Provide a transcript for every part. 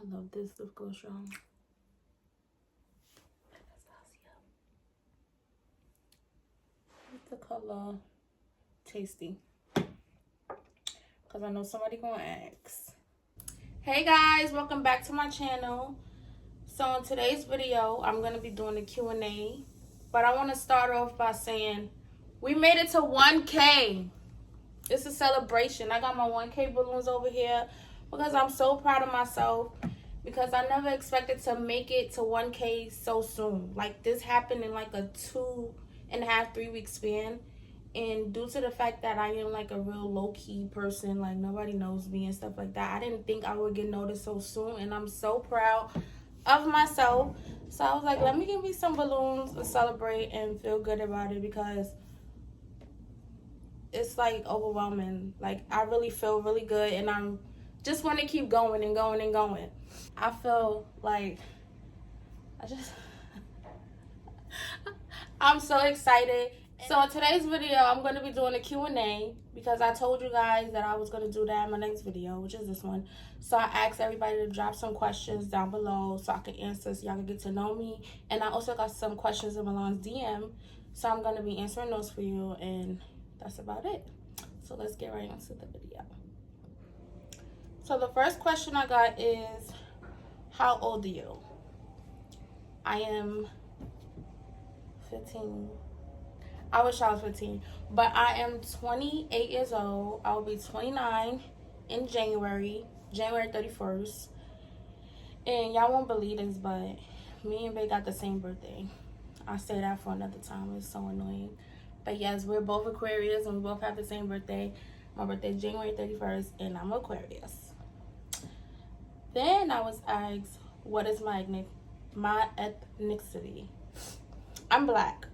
I love this lip gloss, y'all. What's the color? Tasty. Because I know somebody gonna ask. Hey guys, welcome back to my channel. So in today's video, I'm going to be doing a Q&A. But I want to start off by saying, we made it to 1K. It's a celebration. I got my 1K balloons over here because I'm so proud of myself. Because I never expected to make it to 1K so soon. Like, this happened in like a 2.5, 3 week span. And due to the fact that I am like a real low-key person, like nobody knows me and stuff like that, I didn't think I would get noticed so soon. And I'm so proud of myself. So I was like, let me give me some balloons to celebrate and feel good about it, because it's like overwhelming. Like, I really feel really good, and I'm just want to keep going and going and going. I feel like I'm so excited. So in today's video, I'm going to be doing a Q&A because I told you guys that I was going to do that in my next video, which is this one. So I asked everybody to drop some questions down below so I can answer, so y'all can get to know me. And I also got some questions in Milan's DM, so I'm going to be answering those for you, and that's about it. So let's get right into the video. So the first question I got is, how old are you? I am 15. I wish I was 15, but I am 28 years old. I will be 29 in January 31st. And y'all won't believe this, but me and Bae got the same birthday. I'll say that for another time. It's so annoying. But yes, we're both Aquarius and we both have the same birthday. My birthday is January 31st, and I'm Aquarius. Then I was asked, what is my ethnicity? I'm Black.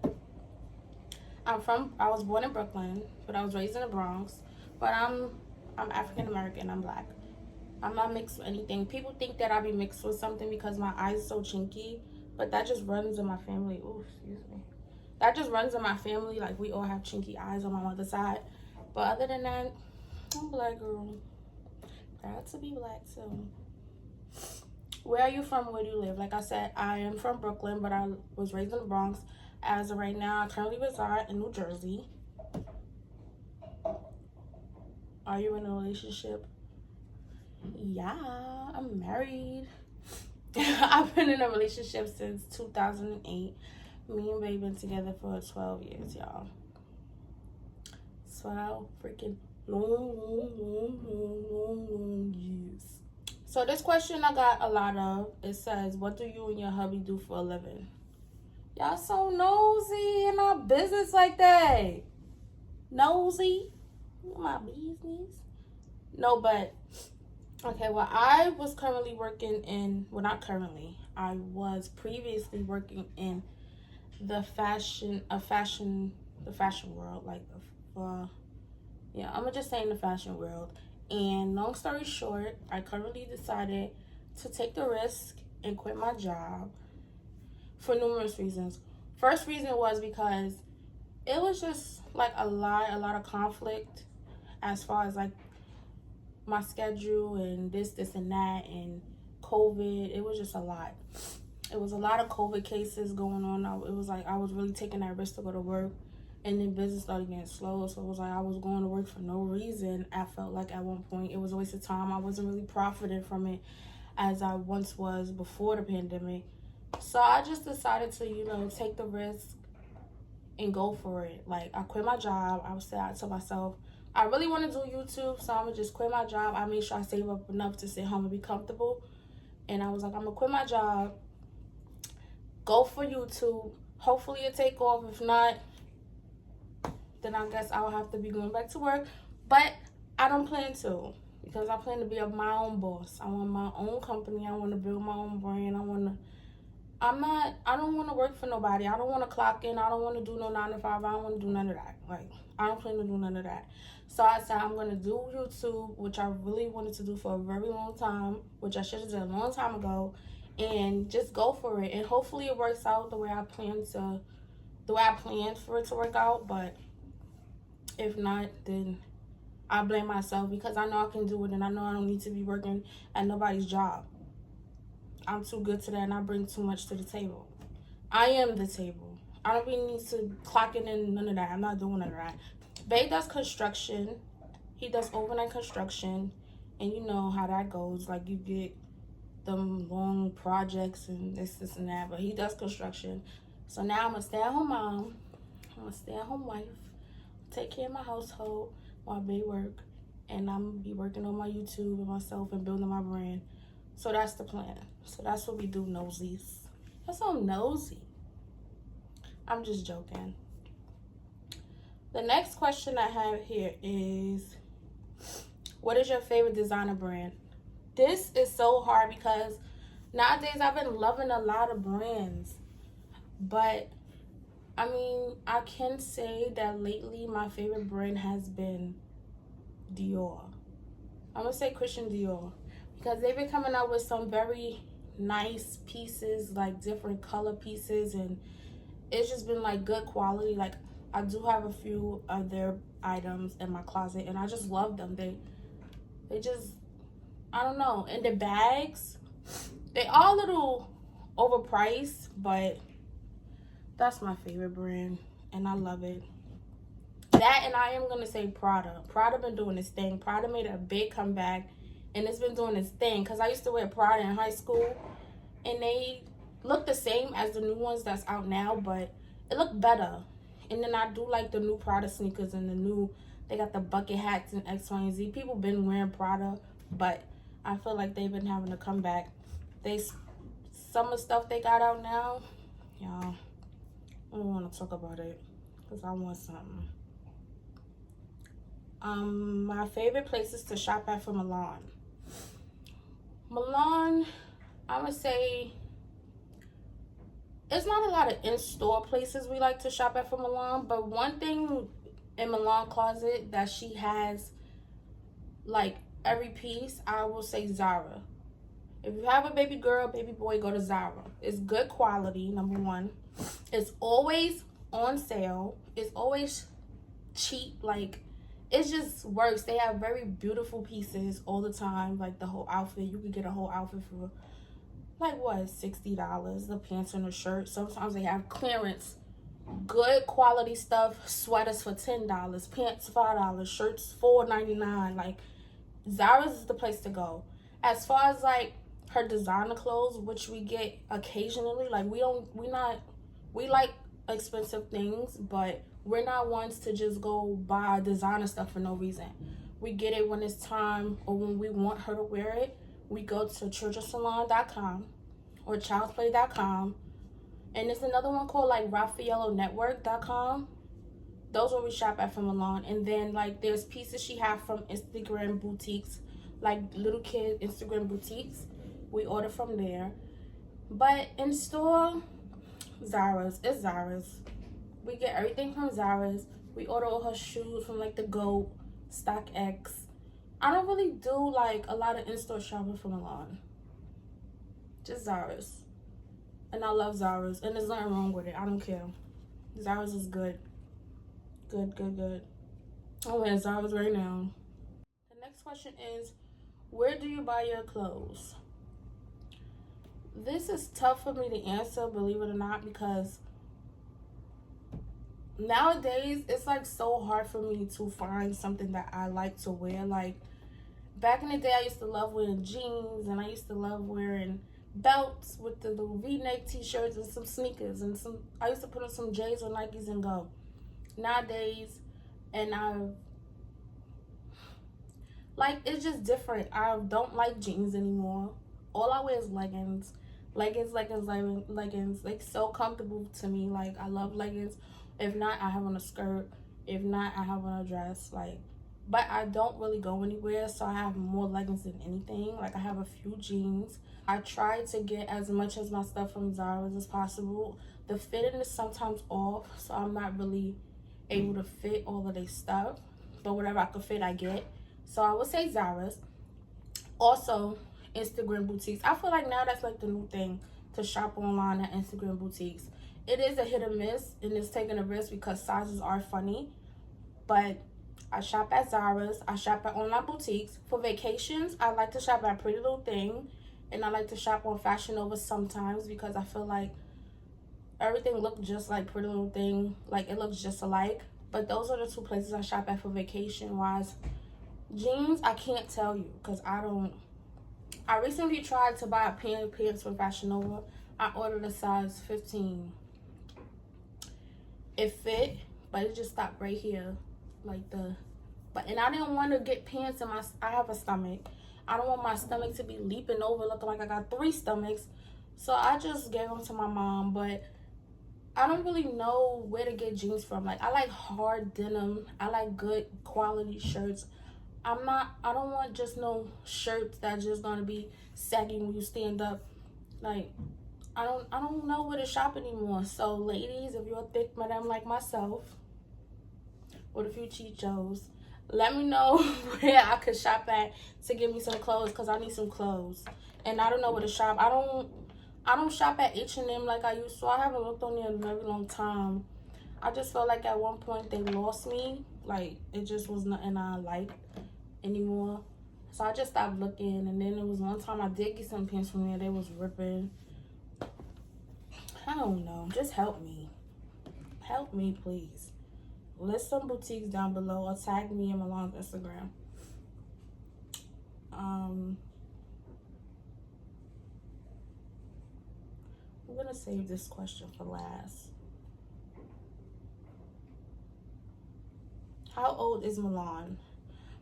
I was born in Brooklyn, but I was raised in the Bronx. But I'm African American. I'm Black. I'm not mixed with anything. People think that I'll be mixed with something because my eyes so chinky, but that just runs in my family. Ooh, excuse me. That just runs in my family. Like, we all have chinky eyes on my mother's side. But other than that, I'm Black girl. Proud to be Black too. Where are you from? Where do you live? Like I said, I am from Brooklyn, but I was raised in the Bronx. As of right now, I currently reside in New Jersey. Are you in a relationship? Yeah, I'm married. I've been in a relationship since 2008. Me and Bae been together for 12 years, y'all. 12 freaking long years. So this question I got a lot of. It says, what do you and your hubby do for a living? Y'all so nosy in our business like that. Nosy? My business? No, but okay, well, I was currently working in, well, not currently, I was previously working in the fashion world, like, yeah, I'm gonna just say in the fashion world. And long story short, I currently decided to take the risk and quit my job for numerous reasons. First reason was because it was just like a lot of conflict as far as like my schedule and this and that, and COVID. It was just a lot. It was a lot of COVID cases going on. It was like I was really taking that risk to go to work, and then business started getting slow. So it was like I was going to work for no reason. I felt like at one point it was a waste of time. I wasn't really profiting from it as I once was before the pandemic. So I just decided to, take the risk and go for it. Like, I quit my job. I said to myself, I really want to do YouTube, so I'm going to just quit my job. I made sure I save up enough to sit home and be comfortable. And I was like, I'm going to quit my job, go for YouTube. Hopefully it take off. If not, then I guess I'll have to be going back to work. But I don't plan to, because I plan to be my own boss. I want my own company. I want to build my own brand. I don't want to work for nobody. I don't want to clock in. I don't want to do no 9 to 5. I don't want to do none of that. Like, I don't plan to do none of that. So I said I'm going to do YouTube, which I really wanted to do for a very long time, which I should have done a long time ago, and just go for it. And hopefully it works out the way I planned for it to work out. But if not, then I blame myself, because I know I can do it, and I know I don't need to be working at nobody's job. I'm too good to that and I bring too much to the table. I am the table. I don't really need to clock it in, none of that. I'm not doing none of that. Bae does construction. He does overnight construction. And you know how that goes. Like, you get them long projects and this and that. But he does construction. So now I'm a stay-at-home mom. I'm a stay-at-home wife. Take care of my household while Bae work. And I'm going to be working on my YouTube and myself and building my brand. So that's the plan. So that's what we do, nosies. That's so nosy. I'm just joking. The next question I have here is, what is your favorite designer brand? This is so hard because nowadays I've been loving a lot of brands. But, I mean, I can say that lately my favorite brand has been Dior. I'm going to say Christian Dior. Because they've been coming out with some very nice pieces, like different color pieces, and it's just been like good quality. Like, I do have a few of their items in my closet and I just love them. They just, I don't know. And the bags, they are a little overpriced, but that's my favorite brand and I love it. That, and I am going to say Prada. Prada been doing this thing. Prada made a big comeback and it's been doing this thing, because I used to wear Prada in high school and they look the same as the new ones that's out now, but it looked better. And then I do like the new Prada sneakers and the new, they got the bucket hats and X, Y, and Z. People been wearing Prada, but I feel like they've been having a comeback. Some of the stuff they got out now, y'all, I don't want to talk about it because I want something. My favorite places to shop at for Milan. Milan, I would say it's not a lot of in-store places we like to shop at for Milan, but one thing in Milan closet that she has, like every piece, I will say Zara. If you have a baby girl, baby boy, go to Zara. It's good quality, number one. It's always on sale. It's always cheap. Like, it just works. They have very beautiful pieces all the time. Like, the whole outfit, you can get a whole outfit for like what, $60, the pants and the shirt. Sometimes they have clearance, good quality stuff, sweaters for $10, pants $5, shirts $4.99. Like, Zara's is the place to go. As far as like her designer clothes, which we get occasionally, like we like expensive things, but we're not ones to just go buy designer stuff for no reason. We get it when it's time or when we want her to wear it. We go to churchsalon.com or childsplay.com. And there's another one called like raffaellonetwork.com. Those are where we shop at from Milan. And then like there's pieces she have from Instagram boutiques, like little kid Instagram boutiques. We order from there. But in store, Zara's. It's Zara's. We get everything from Zara's. We order all her shoes from like the GOAT, StockX. I don't really do like a lot of in-store shopping from Milan. Just Zara's. And I love Zara's. And there's nothing wrong with it. I don't care. Zara's is good. Good, good, good. I'm wearing Zara's right now. The next question is, where do you buy your clothes? This is tough for me to answer, believe it or not, because nowadays it's like so hard for me to find something that I like to wear. Like, back in the day I used to love wearing jeans, and I used to love wearing belts with the little V-neck t-shirts and some sneakers, and I used to put on some J's or Nikes and go. Nowadays, and it's just different. I don't like jeans anymore. All I wear is leggings. Leggings, like so comfortable to me. Like, I love leggings. If not, I have on a skirt. If not, I have on a dress. Like, but I don't really go anywhere, so I have more leggings than anything. Like, I have a few jeans. I try to get as much of my stuff from Zara's as possible. The fitting is sometimes off, so I'm not really able to fit all of their stuff. But whatever I can fit, I get. So I would say Zara's. Also, Instagram boutiques. I feel like now that's like the new thing, to shop online at Instagram boutiques. It is a hit or miss, and it's taking a risk because sizes are funny. But I shop at Zara's. I shop at online boutiques. For vacations, I like to shop at Pretty Little Thing. And I like to shop on Fashion Nova sometimes because I feel like everything looked just like Pretty Little Thing. Like, it looks just alike. But those are the two places I shop at for vacation wise. Jeans, I can't tell you because I recently tried to buy a pair of pants from Fashion Nova. I ordered a size 15. It fit, but it just stopped right here. And I didn't want to get pants in I have a stomach. I don't want my stomach to be leaping over looking like I got 3 stomachs. So I just gave them to my mom, but I don't really know where to get jeans from. Like, I like hard denim. I like good quality shirts. I don't want just no shirts that just gonna be saggy when you stand up. Like, I don't know where to shop anymore. So ladies, if you're a thick madam like myself with a few cheat shows, let me know where I could shop at to get me some clothes, because I need some clothes. And I don't know where to shop. I don't shop at H&M like I used to. I haven't looked on there in a very long time. I just felt like at one point they lost me. Like, it just was nothing I liked anymore. So I just stopped looking. And then it was one time I did get some pants from there. They was ripping. I don't know. Just help me. Help me, please. List some boutiques down below or tag me in Milan's Instagram. I'm gonna save this question for last. How old is Milan?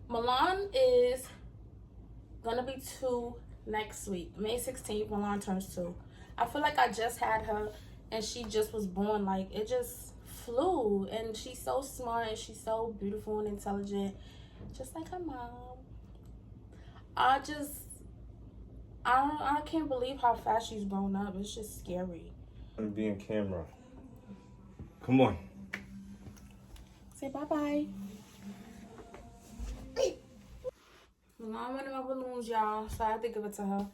Milan is gonna be 2 next week. May 16th, Milan turns 2. I feel like I just had her and she just was born. Like, it just flew. And she's so smart and she's so beautiful and intelligent, just like her mom. I can't believe how fast she's grown up. It's just scary. And be in camera. Come on. Say bye-bye. Milan wanted my balloons, y'all, so I had to give it to her.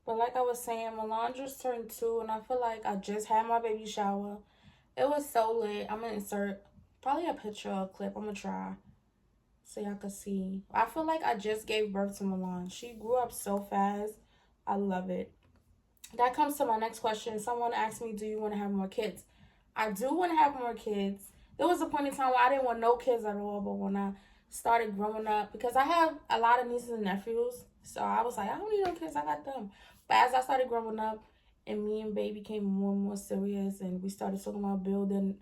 But like I was saying, Milan just turned 2, and I feel like I just had my baby shower. It was so lit. I'm going to insert probably a picture or a clip. I'm going to try so y'all can see. I feel like I just gave birth to Milan. She grew up so fast. I love it. That comes to my next question. Someone asked me, do you want to have more kids? I do want to have more kids. There was a point in time where I didn't want no kids at all, but when I started growing up, because I have a lot of nieces and nephews, so I was like, I don't need no kids, I got them. But as I started growing up and me and baby became more and more serious and we started talking about building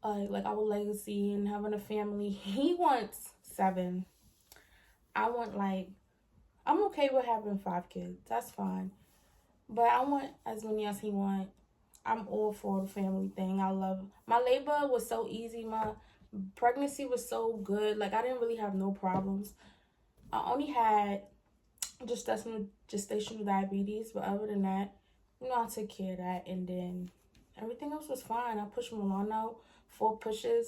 like our legacy and having a family, he wants 7. I'm okay with having 5 kids. That's fine. But I want as many as he wants. I'm all for the family thing. I love it. My labor was so easy. My pregnancy was so good. Like, I didn't really have no problems. I only had gestational diabetes, but other than that, I took care of that. And then everything else was fine. I pushed Milan out, 4 pushes,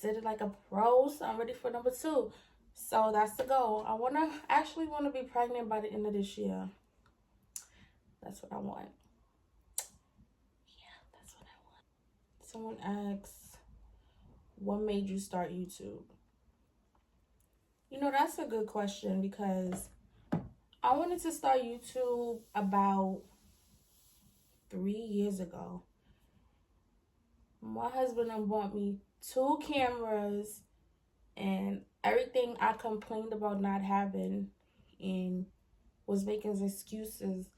did it like a pro. So I'm ready for number 2. So that's the goal. I actually want to be pregnant by the end of this year. That's what I want. Yeah, that's what I want. Someone asks, what made you start YouTube? That's a good question because I wanted to start YouTube about 3 years ago. My husband bought me 2 cameras and everything I complained about not having and was making excuses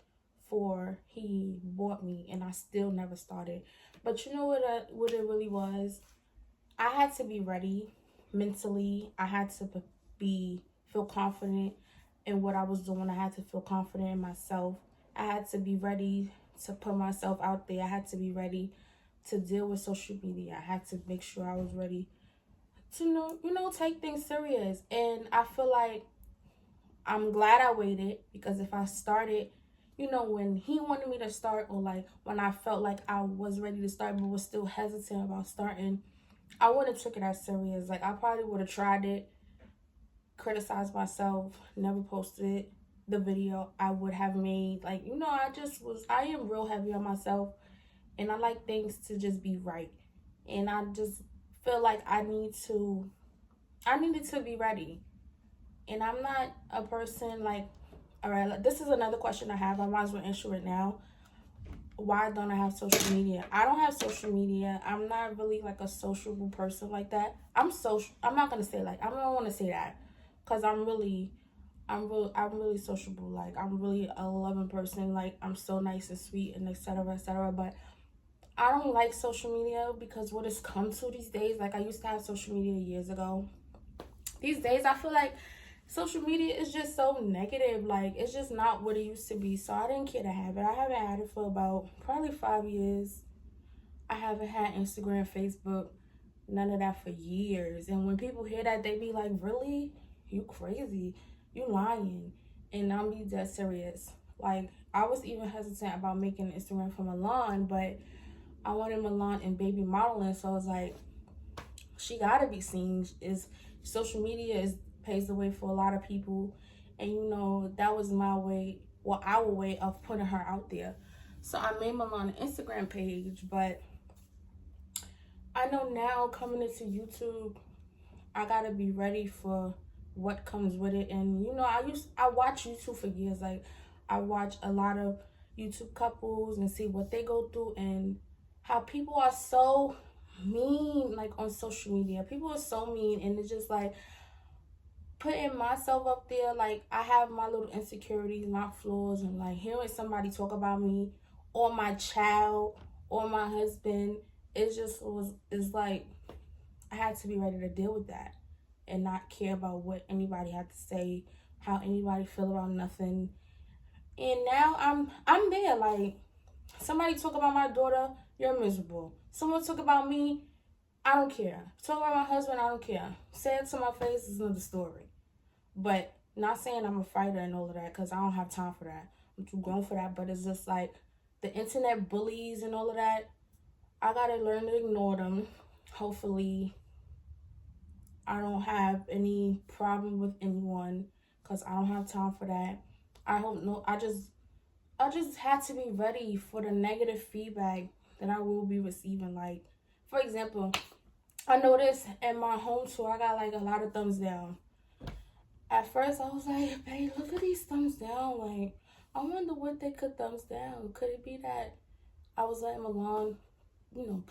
for he bought me, and I still never started. But you know what it really was? I had to be ready mentally. I had to feel confident in what I was doing. I had to feel confident in myself. I had to be ready to put myself out there. I had to be ready to deal with social media. I had to make sure I was ready to take things serious. And I feel like I'm glad I waited, because if I started, when he wanted me to start, or like when I felt like I was ready to start but was still hesitant about starting, I wouldn't have took it as serious. Like, I probably would have tried it, criticized myself, never posted the video I would have made. Like, I am real heavy on myself, and I like things to just be right. And I just feel like I needed to be ready. And I'm not a person like All right, this is another question I have. I might as well answer it now. Why don't I have social media? I don't have social media. I'm not really like a sociable person like that. I'm social. I'm not gonna say like I don't want to say that, cause I'm really sociable. Like I'm really a loving person. Like I'm so nice and sweet and etc. etc. But I don't like social media because what it's come to these days. Like I used to have social media years ago. These days I feel like social media is just so negative. Like it's just not what it used to be. So I didn't care to have it. I haven't had it for about probably 5 years. I haven't had Instagram, Facebook, none of that for years. And when people hear that, they be like, "Really? You crazy? You lying?" And I'm be dead serious. Like I was even hesitant about making Instagram for Milan, but I wanted Milan in baby modeling, so I was like, she gotta be seen. Is social media is paves the way for a lot of people, and you know that was my way, well, our way of putting her out there. So I made Milan an Instagram page, but I know now coming into YouTube, I gotta be ready for what comes with it. And you know, I watch YouTube for years. Like I watch a lot of YouTube couples and see what they go through and how people are so mean like on social media. People are so mean and it's just like putting myself up there. Like I have my little insecurities, my flaws, and like hearing somebody talk about me or my child or my husband, it just was, it's like I had to be ready to deal with that and not care about what anybody had to say, how anybody feel about nothing. And now I'm there. Like somebody talk about my daughter, you're miserable. Someone talk about me, I don't care. Talk about my husband, I don't care. Say it to my face is another story. But not saying I'm a fighter and all of that, because I don't have time for that. I'm too grown for that. But it's just like the internet bullies and all of that. I gotta learn to ignore them. Hopefully I don't have any problem with anyone because I don't have time for that. I hope no. I just had to be ready for the negative feedback that I will be receiving. Like, for example, I noticed at my home tour I got like a lot of thumbs down. At first I was like, babe, look at these thumbs down. Like, I wonder what they could thumbs down. Could it be that I was letting Milan,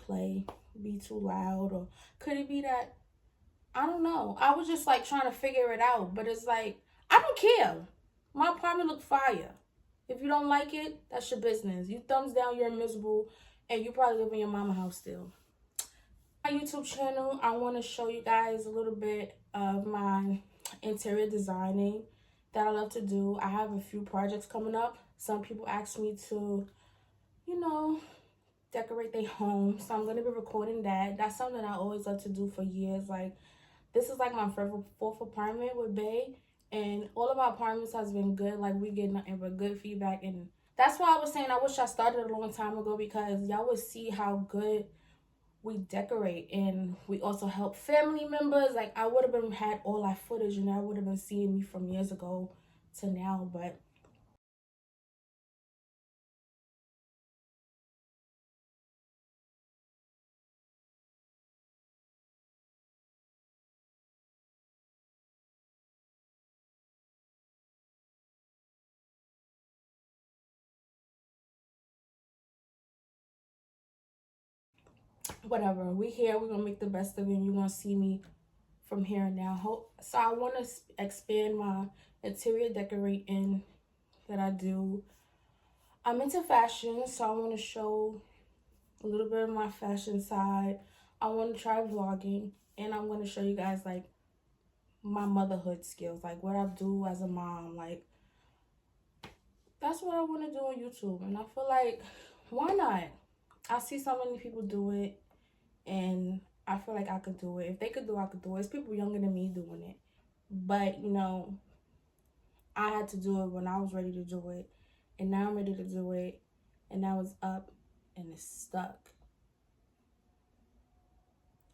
play, be too loud, or could it be that I don't know. I was just like trying to figure it out, but it's like I don't care. My apartment look fire. If you don't like it, that's your business. You thumbs down, you're miserable, and you probably live in your mama house still. My YouTube channel, I want to show you guys a little bit of my interior designing that I love to do. I have a few projects coming up. Some people ask me to, you know, decorate their home, so I'm gonna be recording that. That's something I always love to do for years. Like this is like my fourth apartment with Bay, and all of our apartments has been good. Like we get nothing but good feedback, and that's why I was saying I wish I started a long time ago because y'all would see how good we decorate, and we also help family members. Like I would have been had all that footage, and I would have been seeing me from years ago to now, but. Whatever, we here, we're gonna make the best of it, and you're gonna see me from here and now. So I want to expand my interior decorating that I do. I'm into fashion, so I want to show a little bit of my fashion side. I want to try vlogging, and I'm going to show you guys like my motherhood skills, like what I do as a mom. Like that's what I want to do on YouTube, and I feel like why not? I see so many people do it, and I feel like I could do it. If they could do it, I could do it. It's people younger than me doing it, but I had to do it when I was ready to do it, and now I'm ready to do it, and now it's up and it's stuck.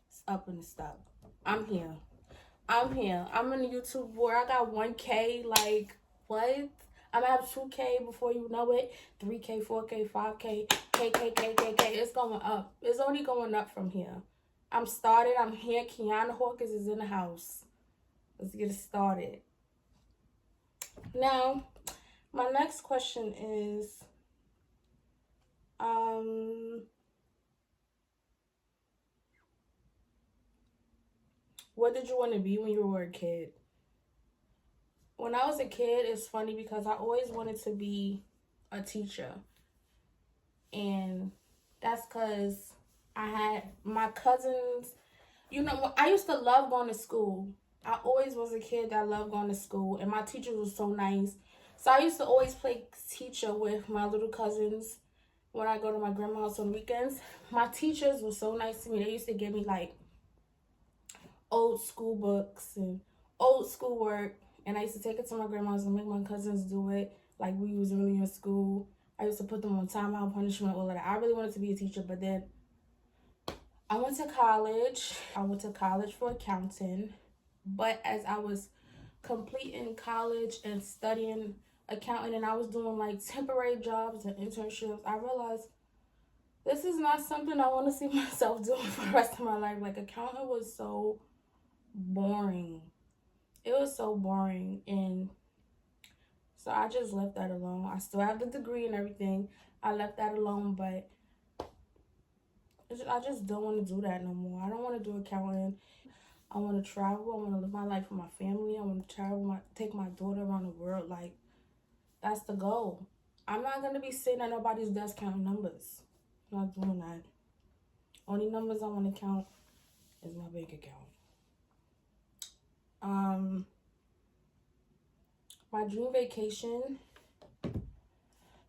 It's up and it's stuck. I'm here. I'm here. I'm in the YouTube board. I got 1K. Like, what? I'm gonna have 2K before you know it. 3K, 4K, 5K, K. It's going up. It's only going up from here. I'm started. I'm here. Kiana Hawkins is in the house. Let's get it started. Now, My next question is, what did you want to be when you were a kid? When I was a kid, it's funny because I always wanted to be a teacher. And that's because I had my cousins. You know, I used to love going to school. I always was a kid that loved going to school, and my teachers were so nice. So I used to always play teacher with my little cousins when I go to my grandma's house on weekends. My teachers were so nice to me. They used to give me like old school books and old school work, and I used to take it to my grandma's and make my cousins do it like we was really in school. I used to put them on timeout, punishment, all of that. I really wanted to be a teacher, but then I went to college. I went to college for accounting, but as I was completing college and studying accounting, and I was doing like temporary jobs and internships, I realized this is not something I want to see myself doing for the rest of my life. Like, accounting was so boring. It was so boring, and so I just left that alone. I still have the degree and everything. I left that alone, but I just don't want to do that no more. I don't want to do accounting. I want to travel. I want to live my life with my family. I want to travel, take my daughter around the world. Like, that's the goal. I'm not going to be sitting at nobody's desk counting numbers. I'm not doing that. Only numbers I want to count is my bank account. My dream vacation.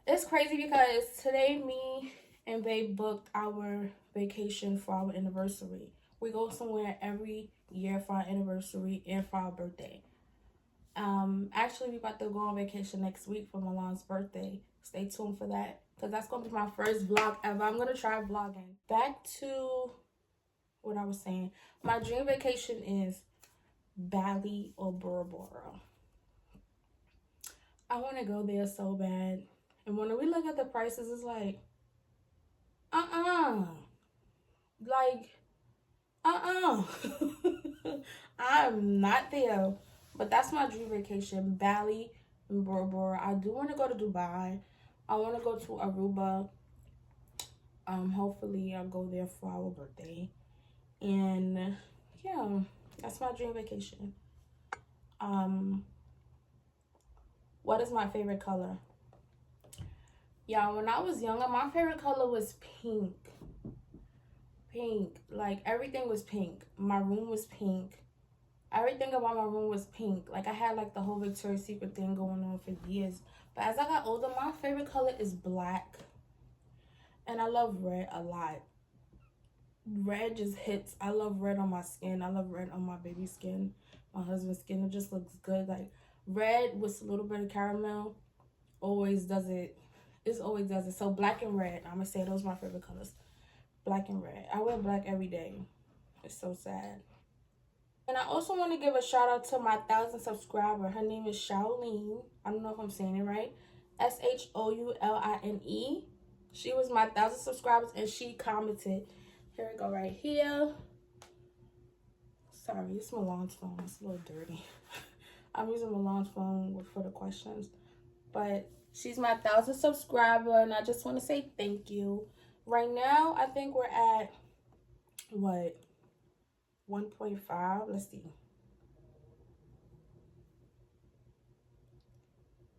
It's crazy because today me and Babe booked our vacation for our anniversary. We go somewhere every year for our anniversary and for our birthday. Actually, we about to go on vacation next week for Milan's birthday. Stay tuned for that, because that's going to be my first vlog ever. I'm going to try vlogging. Back to what I was saying. My dream vacation is Bali or Bora Bora. I want to go there so bad. And when we look at the prices, it's like, like, I'm not there. But that's my dream vacation, Bali and Bora Bora. I do want to go to Dubai. I want to go to Aruba. Hopefully I'll go there for our birthday. And yeah, that's my dream vacation. What is my favorite color? Yeah, when I was younger, my favorite color was pink. Pink. Like, everything was pink. My room was pink. Everything about my room was pink. Like, I had like the whole Victoria's Secret thing going on for years. But as I got older, my favorite color is black. And I love red a lot. Red just hits. I love red on my skin. I love red on my baby's skin, my husband's skin. It just looks good. Like, red with a little bit of caramel always does it. It always does it. So black and red, I'm gonna say those are my favorite colors. Black and red. I wear black every day. It's so sad. And I also want to give a shout out to my 1,000 subscriber. Her name is Shaoline. I don't know if I'm saying it right. Shouline. She was my 1,000 subscribers, and she commented. Here we go, right here. Sorry, it's Milan's phone. It's a little dirty. I'm using Milan's phone for the questions. But she's my 1,000 subscriber, and I just want to say thank you. Right now, I think we're at, what, 1.5? Let's see.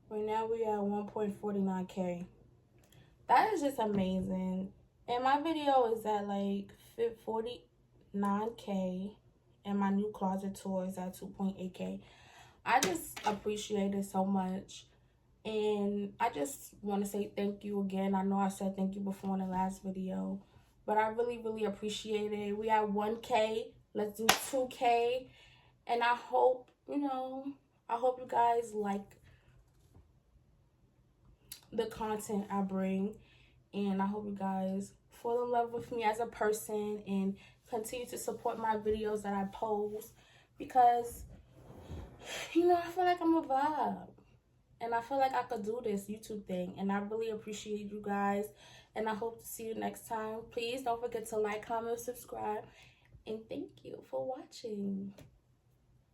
Right now, we are at 1.49K. That is just amazing. And my video is at like 49K. And my new closet tour is at 2.8K. I just appreciate it so much. And I just want to say thank you again. I know I said thank you before in the last video, but I really, really appreciate it. We have 1K. Let's do 2K. And I hope, I hope you guys like the content I bring. And I hope you guys fall in love with me as a person and continue to support my videos that I post, because, I feel like I'm a vibe. And I feel like I could do this YouTube thing. And I really appreciate you guys. And I hope to see you next time. Please don't forget to like, comment, subscribe. And thank you for watching.